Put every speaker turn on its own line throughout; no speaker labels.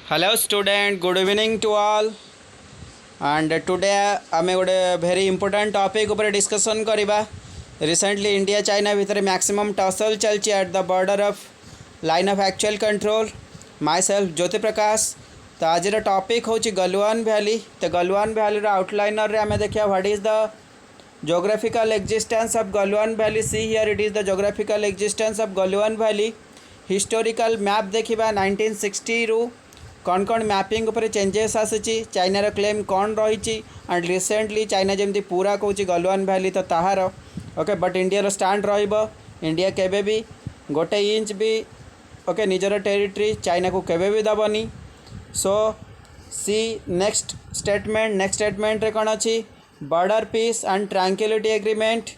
Hello student, good evening to all. And today आमे गोटे very important topic ऊपर discussion करिबा. Recently India China भितर maximum tussle चलची at the border of line of actual control. Myself Jyoti Prakash. तो आज topic होची Galwan valley. तो Galwan valley रो outliner रे आमे देखिया what is the geographical existence of Galwan Valley. See here it is the geographical existence of Galwan Valley. Historical map देखिबा 1960 रु कौन कौन मैपिंग उपर चेंजेस आसी चाइनार क्लेम कौन रही एंड रिसेंटली चाइना जमी पूरा कौच गलवान वैली तो ताहार okay but India stand India केबे भी गोटे इंच भी ओके निजर टेरिटरी चाइना को केबे भी दबनी. सो सी नेक्स्ट स्टेटमेंट रे कौन अच्छी border peace and tranquillity agreement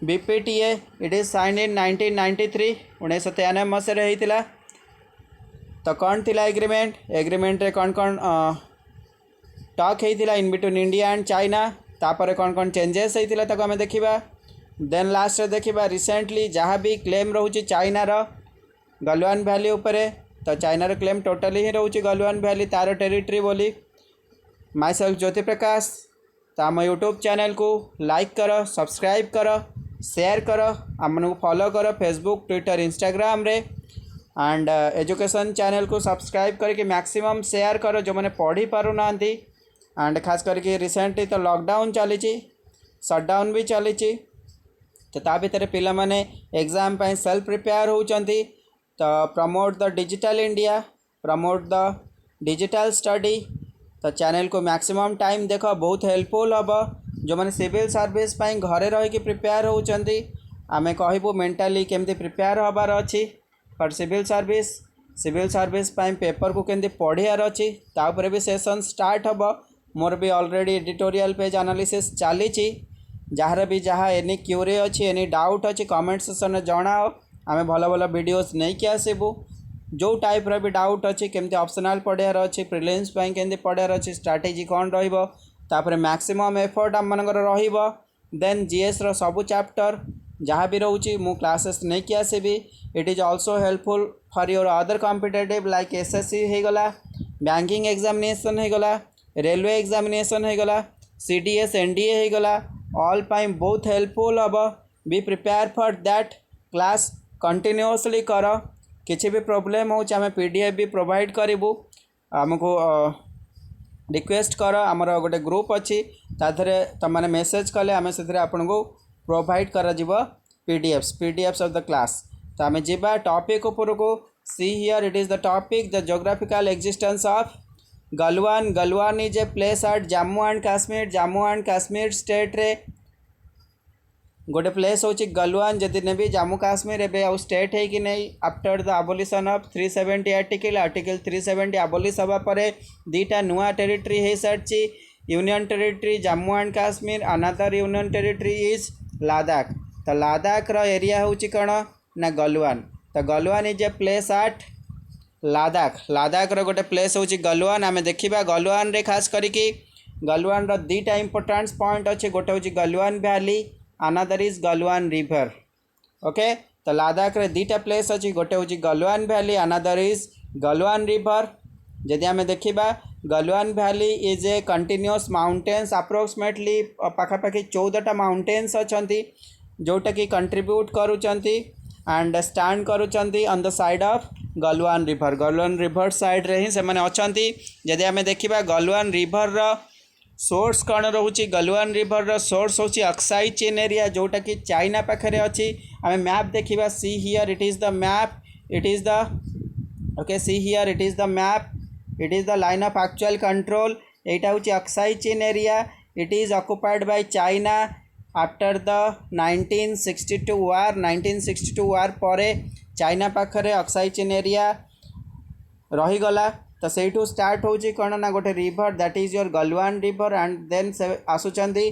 BPTA it is signed in 1993 1993 मसीह होता. तो कौन थी एग्रीमेंट रे कौन कौन टॉक होता in between India and China तापर कौन कौन चेंजेस होता ताको आमे देखिबा. देन लास्ट रे देखिबा रिसेंटली जहाँ भी क्लेम रोचे चाइनार गलवान वैली उपरे तो चाइनार क्लेम टोटली ही रोचे गलवान वैली तार टेरिटरी बोली. My self Jyoti Prakash. तो आम यूट्यूब चैनल को लाइक कर सब्सक्राइब कर शेयर कर आम फॉलो कर फेसबुक ट्विटर इंस्टाग्राम रे एंड एजुकेशन चैनल को सब्सक्राइब करके मैक्सिमम शेयर कर जो मैंने पढ़ी पार ना एंड खास करके रिसेंटली तो लॉकडाउन चली शटडाउन भी चली तो ता भीतर पिला माने एग्जाम पाई सेल्फ प्रिपेयर होचंती. तो promote the digital India promote the digital study. तो चैनल को मैक्सिमम टाइम देख बहुत हेल्पफुल हम जो मैंने सिविल सर्विस पाई घरे रही प्रिपेयर होचंती आमे कहबू मेंटली केमती प्रिपेयर हबार अच्छी फॉर सिविल सर्विस पाई पेपर को केमती पढ़ियार अच्छी तापर भी सेशन स्टार्ट हम. मोर भी ऑलरेडी एडिटोरियल पेज एनालिसिस चली जार भी जहाँ एनी क्यूरी अच्छी एनी डाउट अच्छी कमेंट सेक्शन में जनाओ आमे भल भल वीडियोस नहीं कि आसबू जो टाइप रो भी डाउट अच्छी केमती ऑप्शनल पढ़ियार अच्छी प्रिलिम्स पाई केमती पढ़ियार अच्छी स्ट्रैटेजी कौन रहिबो तापर मैक्सिमम एफर्ट आम मनकर रहिबो. देन जीएस रो सबू चैप्टर जहाँ भी रोची मु क्लासेस नहीं कि आसबी. It is also helpful for your other competitive like SSC होगला बैंकिंग एग्जामिनेशन होगला रेलवे एग्जामिनेशन होगला सीडीएस एनडीए होगला ऑल पाई बहुत हेल्पफुल हम. Be prepare for that class continuously कर किसी भी प्रोब्लेम हो आम पीडीएफ भी प्रोवाइड करूँ आमको रिक्वेस्ट कर आमर गोटे ग्रुप अच्छी ताधरे तुमने मेसेज कले आम से आपन को प्रोवाइड कर पीडीएफ्स ऑफ द क्लास. तो आम जा टॉपिक उपर को सी here it is the topic the geographical existence of Galwan is a place eight Jammu and Kashmir state रे गोटे प्लेस होची गलवान जदि नेबी जम्मू काश्मीर एबे आउ स्टेट है कि नहीं after the abolition of 370 article 370 abolish हवा परे दीटा नुआ टेरिटरी हो सारी union territory Jammu and Kashmir another union territory is Ladakh. तो लद्दाख रो एरिया होची कौन ना गलवान. तो Galwan is a place at Ladakh रो गोटे प्लेस होची गलवान. आमे देखिबा गलवान रे खास करिकी गलवान रो दीटा इंपोर्टेंट पॉइंट अच्छे गोटे होची Galwan valley another is Galwan river. Okay तो लद्दाख रे दीटा प्लेस अच्छी गोटे होची Galwan valley another is Galwan river. जदि आमे देखिबा Galwan valley is a continuous mountains approximately पाखापाखि 14टा माउंटेन्स अच्छी जोटा कि कंट्रीब्यूट करुचंती एंड स्टैंड करुचंती on the side of Galwan river side रे ही से माने अच्छी. जदि आमे देखिबा गलवान रिवर रो सोर्स कौन रोचे गलवान रिवर रो सोर्स होची अक्साई चेन एरिया जोटा कि चाइना पाखे अच्छी. आम मैप देखिबा सी here it is the map it is the okay C here it is the map it is the line of actual control. एटा होची Aksai chain area it is occupied by China after the 1962 वार परे China पाखे Aksai chain area रहीगला. तो Sethu start होची कौन ना गोटे river that is your Galwan river and then से आसुचंदी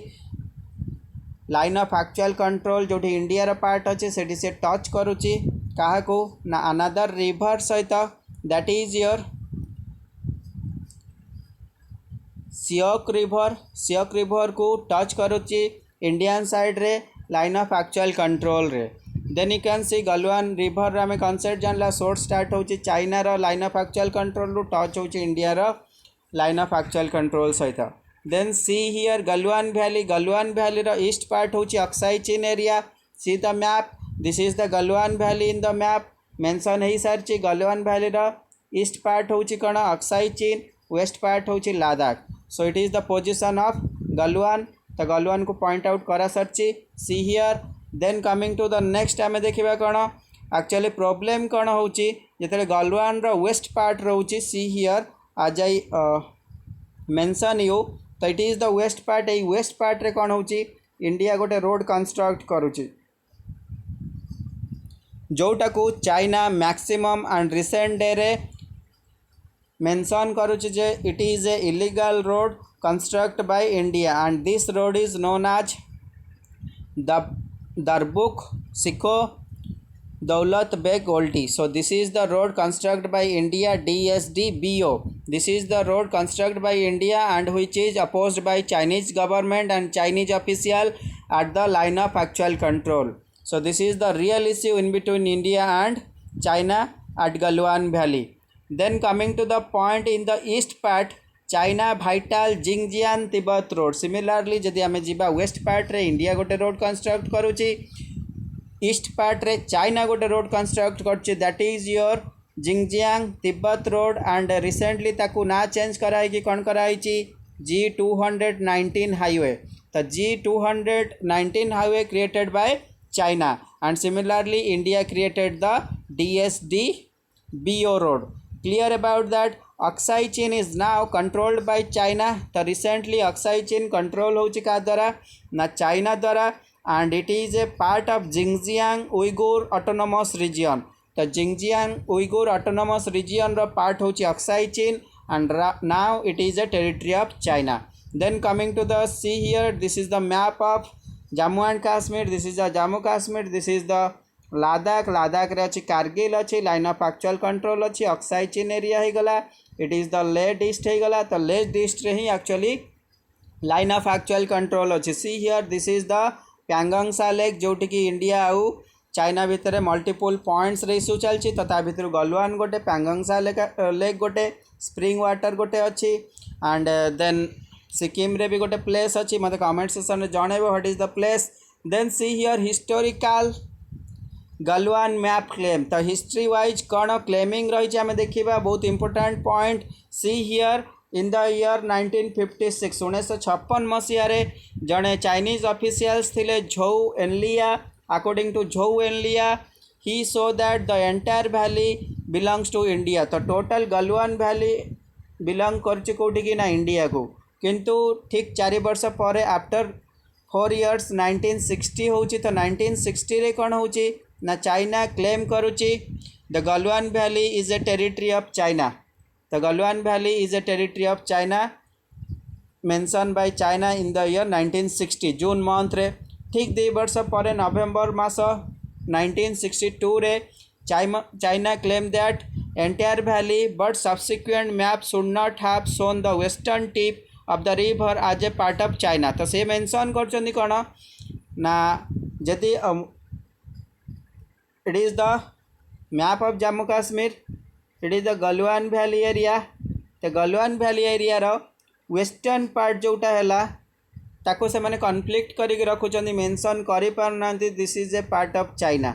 लाइन ऑफ एक्चुअल कंट्रोल जो इंडिया रो पार्ट अच्छे से टच करुची क्या ना अनदर रिवर सहित that is your Shyok river को टच करुची इंडियन साइड रे लाइन ऑफ एक्चुअल कंट्रोल रे. Then you can see Galwan river आम कनसेप्ट जानला सोर्स स्टार्ट हो चाइना रो लाइन ऑफ एक्चुअल कंट्रोल रु टच हो India row line of actual control सहित then see here Galwan valley रो ईस्ट पार्ट हो Aksai Chin area see the map this is the Galwan valley in the map mention हो सारी Galwan valley रो east part हो कौन अक्साई चीन वेस्ट पार्ट हो Ladakh so it is the position of Galwan तो गलवान को पॉइंट आउट करा सारी see here then coming to the next आम देखा कौन एक्चुअली प्रॉब्लम कौन हो जिते गलवान रो वेस्ट पार्ट रोचे सी हियर आज आई मेंशन यू तो it is the west part ये वेस्ट पार्ट रे कौन हो इंडिया गोटे रोड कंस्ट्रक्ट करुच्ची जोटा को China maximum and recent day रे मेंशन करुच्ची जे it is a illegal road construct by India and this road is known as the Darbuk Shyok Daulat Beg Oldi. So this is the road constructed by India DSDBO. This is the road constructed by India and which is opposed by Chinese government and Chinese official at the line of actual control. So this is the real issue in between India and China at Galwan Valley. Then coming to the point in the east part, China vital Xinjiang Tibet road. Similarly जदि आम जा waste part रे India गोटे road construct करुच्ची east part रे China गोटे road construct कर that is your Xinjiang Tibet road and recently ताकू ना चेंज कराई कौन कराई G219 हाईवे तो G219 highway created by China and similarly India created the DSDBO road clear about that Aksai Chin is now controlled by China तो recently Aksai Chin control हो क्या द्वारा ना चाइना द्वारा and it is a part of Xinjiang Uyghur Autonomous Region. The Xinjiang Uyghur Autonomous Region ro part होची Aksai Chin and now it is a territory of China. Then coming to the see here, this is the map of Jammu and Kashmir. This is the Jammu Kashmir. This is the Ladakh. Ladakh रे अच्छी Kargil अच्छी line of actual control अच्छी Aksai Chin area ही गला. It is the left east ही गला तो left east रे ही actually line of actual control अच्छी. See here, this is the Pangong Tso lake जोटी की इंडिया आउ चाइना भितर मल्टीपल पॉइंट्स रे इश्यू चलची तो ता भितर गलवान गोटे प्यांगंगसा लेक गोटे स्प्रिंग वाटर गोटे अच्छी एंड देन सिक्किम रे भी गोटे प्लेस अच्छी मत कमेंट सेक्शन में जनइबो what is the place then see here historical Galwan map claim तो हिस्ट्री वाइज कौन क्लेमिंग रही आम देखा बहुत important point see here in the year 1956 1956 मसीह जड़े चाइनीज ऑफिशियल्स थिले Zhou Enlai according to Zhou Enlai he so that the entire valley belongs to India तो टोटल गलवान वैली बिलोंग कर कौटी कि ना इंडिया को किंतु ठीक 4 वर्ष पर आफ्टर 4 years 1960 होची तो 1960 रे कौन होची ना चाइना क्लेम करुची the Galwan valley is a territory of China The Galwan Valley is a territory of China mentioned by China in the year 1960 June month रे ठीक 2 वर्ष पर नवेम्बर मास 1962 रे China claimed that entire valley but subsequent map should not have shown the western tip of the river as a part of China तो से mention कर कौन ना जदि it is the map of Jammu Kashmir it is the Galwan valley area तो Galwan valley area रो western part जोटा है ताको से माने कन्फ्लिक्ट करके रखुंट मेंशन कर पारना this is a part of China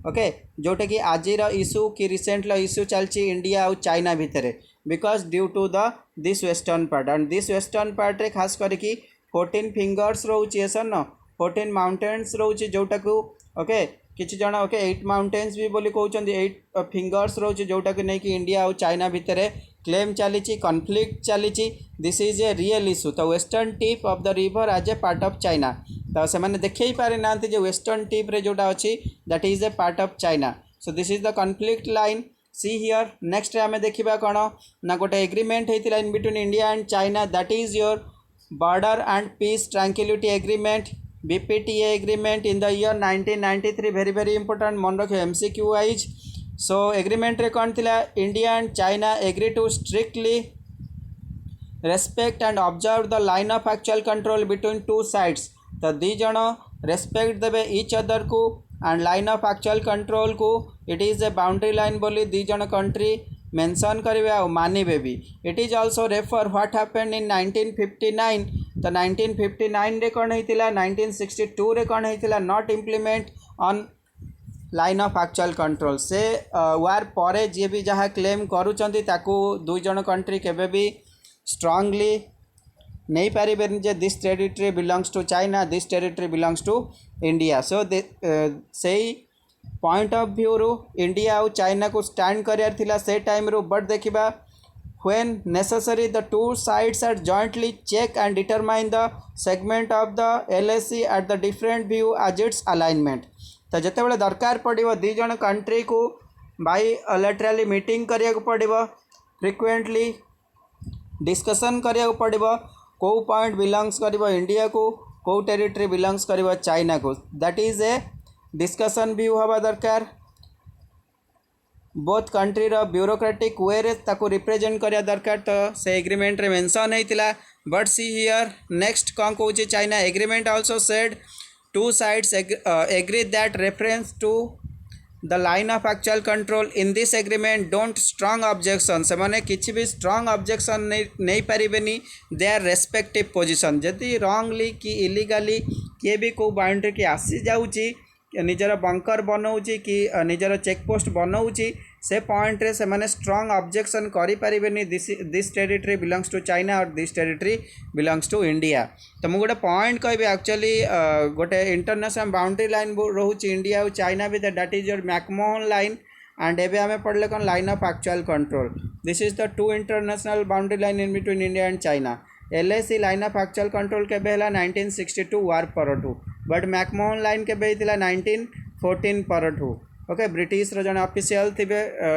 okay जोटा कि आज इश्यू कि रिसेंटली इश्यू चलती इंडिया और चाइना भितर because due to the this western part and this western part रे खास करके 14 फिंगर्स रोचे सन 14 माउंटेन्स रोचे जोटा को ओके किसी जन ओके 8 माउंटेन्स भी बोली कहते 8 फिंगर्स रोचे जोटा कि नहीं कि इंडिया और चाइना भितर क्लेम चली कन्फ्लिक्ट चली this is a real issue तो western tip of the river as a part of China तो से मैंने देखे पारि ना वेस्टर्न टिप रे जोटा अच्छी that is a part of China so this is the conflict line see here next आम देखा कौन ना गोटे एग्रीमेंट होता in between India and China that is your border and peace tranquillity agreement BPTA agreement in the year 1993 very important मन रखे MCQ wise so agreement रे कौन थिला India and China agree to strictly respect and observe the line of actual control between two sides तो दी जन respect देवे each other को and line of actual control को it is a boundary line बोली दी जन कंट्री मेंशन करेंगे आ मानवे भी। It is also refer what happened in 1959। तो 1959 रे कौन होता 1962 रे कौन होता not implement on line of actual control से वार पर जी भी जहाँ क्लेम करुँच दुई जन कंट्री केबे भी स्ट्रांगली नहीं पारे जे this territory belongs to China, this territory belongs to India. So से पॉइंट ऑफ व्यू रू इंडिया और चाइना को स्टैंड करार थिला से टाइम रू। बट देखिबा when necessary the two sides are jointly check and determine the segment of the LAC at the different view as its alignment। तो जिते बड़े दरकार पड़ो दी जन कंट्री को बायलैटरली मीटिंग करिया को पड़ो, फ्रिक्वेंटली डिस्कशन करिया को पड़ो कौ पॉइंट बिलोंग्स करिवो इंडिया को, कौ टेरिटरी बिलोंग्स करिवो चाइना को। That is a discussion view हवा दरकार। बोथ कंट्री रो ब्यूरोक्रेटिक वे रे ताको रिप्रेजेंट करिया दरकार। तो से एग्रीमेंट रे मेंशन होइतिला। बट सी हियर नेक्स्ट कौन कहूँ China agreement also said two sides agree that reference to the line of actual control in this agreement don't strong objection. से माने किसी भी स्ट्रांग ऑब्जेक्शन नहीं पारिबेनी देयर रेस्पेक्टिव पोजीशन। जदि रॉन्गली कि इलीगली किए भी को बाउंड्री की आसी जाउची निजर बंकर बनाऊँगी कि निजर चेकपोस्ट बनाऊँगी से पॉइंट रे से माने स्ट्रांग ऑब्जेक्शन करि परिबेनी this territory belongs to China और this territory belongs to India. तो मुझे गोटे पॉइंट कहबी एक्चुअली गोटे इंटरनेशनल बाउंड्री लाइन रोचे इंडिया और चाइना भी that is your McMahon line and एबे आमे पढ़ले कौन line of actual control. This is the two international boundary line in between India and China. LAC line of actual control के 1962 war परठू। But McMahon line के 1914 परठू। Okay British रो जने official थे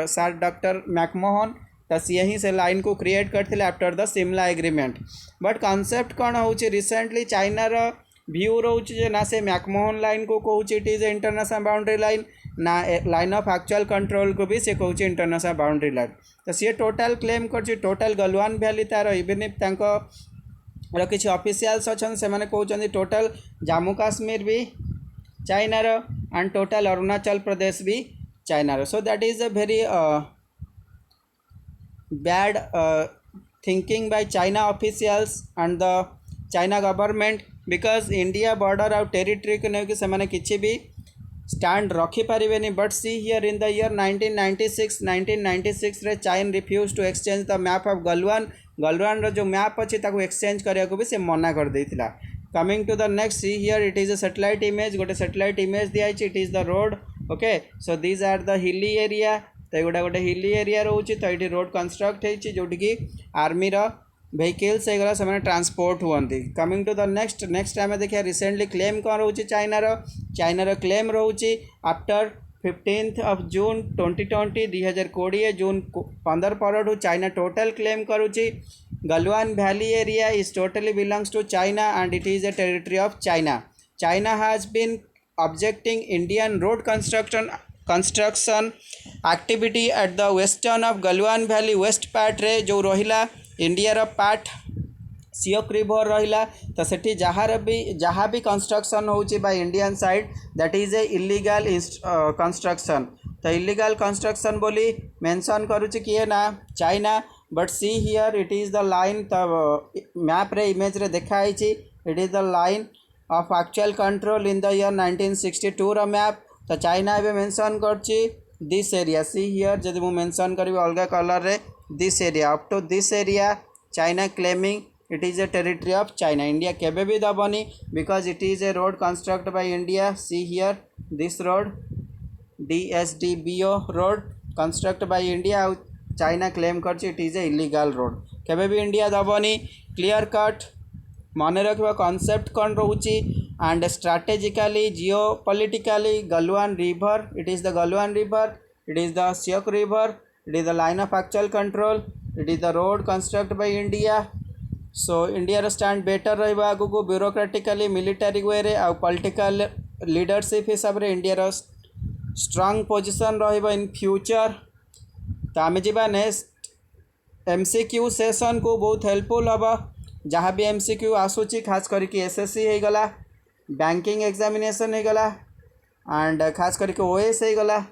sir doctor McMahon. तो सी ही से line को create करते after the Simla agreement. But concept कौन हो रिसेंटली चाइना रो व्यू रोचे ना से मैकमोहन लाइन को कहूँ it is international boundary line ना लाइन ऑफ एक्चुअल कंट्रोल को भी से कहूँ इंटरनेशनल बाउंड्री लाइन। तो सी टोटाल क्लेम कर टोटाल गलवान वैली तार इवन इफ किसी ऑफिशियल्स अच्छा से कहते टोटाल जम्मू काश्मीर भी चाइना रो एंड टोटाल अरुणाचल प्रदेश भी चाइना रो। So that is a very bad thinking by China officials and the China government because India border आउ टेरिटरी को लेकिन से किसी भी स्टैंड रखिपारे। But see here in the year 1996 रे China refuse to exchange the map of Galwan रो जो मैप अच्छी ताको एक्सचेंज करने को भी से मना कर देथिला। Coming to the next see here it is a satellite image गोटे सैटेलाइट इमेज दिखाई it is the road. Okay so these are the hilly area. तो ये गोटे हिली एरिया रोचे। तो ये रोड कंस्ट्रक्ट होती जोटि आर्मी रो व्हीकल्स होगा से ट्रांसपोर्ट हुए। कमिंग टू द नेक्स्ट आम देखिए रिसेंटली क्लेम कौन रोचे चाइनार क्लेम रोचे आफ्टर 15 जून 2020 2020 जून 15 पर चाइना टोटल क्लेम करुच्ची Galwan valley area is totally belongs to China and it is a territory of China. China has been objecting Indian road construction activity at the western of Galwan valley west part रे जो रहिला India part Seok river रहिला। तो सेठी जहाँ भी construction होची by Indian side that is a illegal construction. तो illegal construction बोली मेंशन करुच्ची किए ना China. But see here it is the line map रे इमेज रे देखाई it is the line of actual control in the year 1962 रो map. तो चाइना एबे मेंशन करची दिस एरिया सी हियर जदि मु मेंशन करी अलग कलर रे this area up to this area China claiming it is a territory of China. India केबे भी दबनी because it is a road construct by India. See here this road DSDBO road construct by India China claim कर it is a illegal road केबे भी India दबनी। Clear cut मन रखा concept कौन रोची and strategically geopolitically Galwan river it is the Galwan river it is the Shyok river it is the line of actual control it is the road construct by India. So India stand better रहा आगु को ब्यूरोक्रेटिकली military वे रे आ political leadership हिसाब से India strong position रहिबा in future. तो आम जा नेक्स्ट MCQ सेशन को बहुत हेल्पफुल हम जहाँ भी MCQ आसूची खास करके SSC हो गला बैंकिंग एग्जामिनेशन हो गला एंड खास करके ओएस हो गला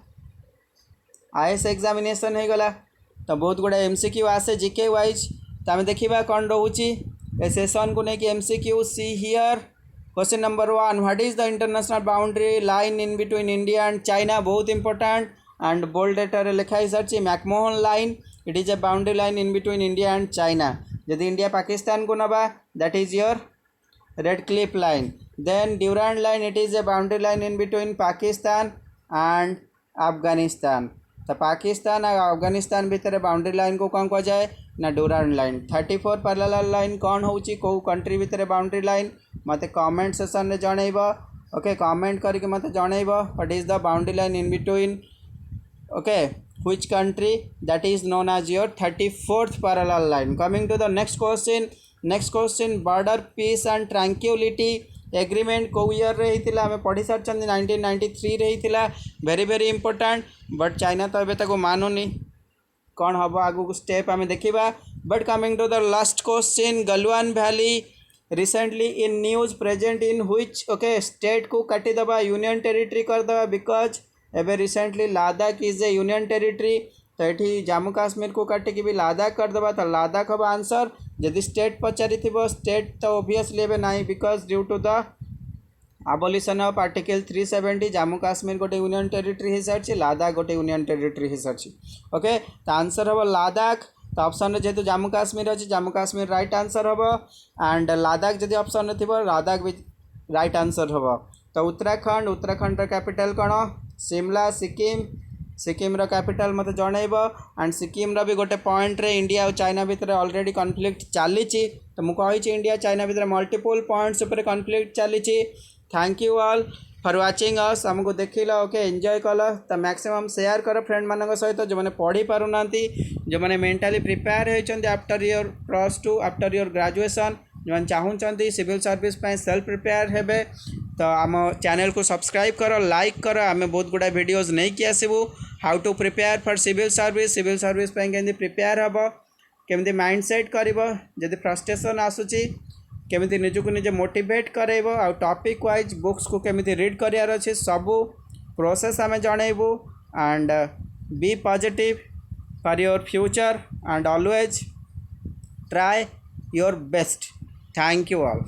आईएएस एग्जामिनेशन हो गला तो बहुत गुड़ा एमसीक्यू आसे जीके वाइज तो आम देखा कौन रोचे ए सेशन को लेकिन MCQ see here question number 1 what is the international boundary line in between India and China बहुत इंपोर्टेंट एंड बोल्ड लेटर लिखाई सारी McMahon line it is a boundary line in between India and China जदि India Pakistan को नबा that is your Radcliffe line then Durand line it is a boundary line in between Pakistan and Afghanistan तो पाकिस्तान और अफगानिस्तान भितर boundary line को कौन कह जाए ना ड्यूरांड लाइन 34 पैरेलल लाइन कौन होची को कंट्री भितर बाउंड्री लाइन मते कमेंट सेक्शन में जनइब ओके कमेंट करके मते जनइब what is the boundary line in between okay which country that is known as your 34th parallel line. Coming to the next question border peace and tranquility agreement को year रही थिला हमें पढ़ी सारी 1993 रही थिला very important बट चाइना तो एबे तक मानुनी कौन हम आगू स्टेप आम देखा but coming to the last question Galwan valley recently in news present in which okay state को काटिदेबा यूनियन टेरिटरी करदेबा बिकज एबे recently Ladakh is a union territory तो ये जम्मू काश्मीर को काटिकी भी लादाख करदेबा तो लादाख हम आंसर जदि स्टेट पचारि स्टेट तो ओबियसली एबे नहीं because due to the abolition of article 370 Jammu Kashmir गोटे यूनियन टेरिटरी हो सारी लादाख गोटे यूनियन टेरिटरी हो सारी ओके तो आंसर हम लादाख तो ऑप्शन जेहेतु जम्मू काश्मीर अच्छी जम्मू काश्मीर राइट आंसर हम एंड लादाख जदि ऑप्शन थी लादाख भी राइट आंसर हम तो उत्तराखंड कैपिटल कौन शिमला सिक्किम कैपिटल मत जनइब एंड सिक्किम भी गोटे पॉइंट रे इंडिया और चाइना भितर ऑलरेडी कॉन्फ्लिक्ट चली तो मुझे इंडिया चाइना भितर मल्टीपल पॉइंट्स उपर कॉन्फ्लिक्ट चली thank you all for watching us आमको देखिल ओके एंजॉय कल तो मैक्सिमम शेयर कर फ्रेंड मान सहित जो मैंने पढ़ी पारना जो मैंने मेंटली प्रिपेयर होती after your +2 after your graduation जो मैंने चाहूँगी सिविल सर्विस सेल्फ प्रिपेयर हेबे तो आम चैनल को सब्सक्राइब कर लाइक कर आम बहुत गुड़ा वीडियोस नहीं कि आसबू how to prepare for civil service केमती प्रिपेयर हम केमती माइंड सेट कर जदि फ्रस्ट्रेशन आसूची केमिति निजको निजे मोटिवेट करेब आ टॉपिक वाइज बुक्स को केमिति रीड करार अच्छे सबू प्रोसेस आम जनइबू and be positive for your future and always try your best thank you all.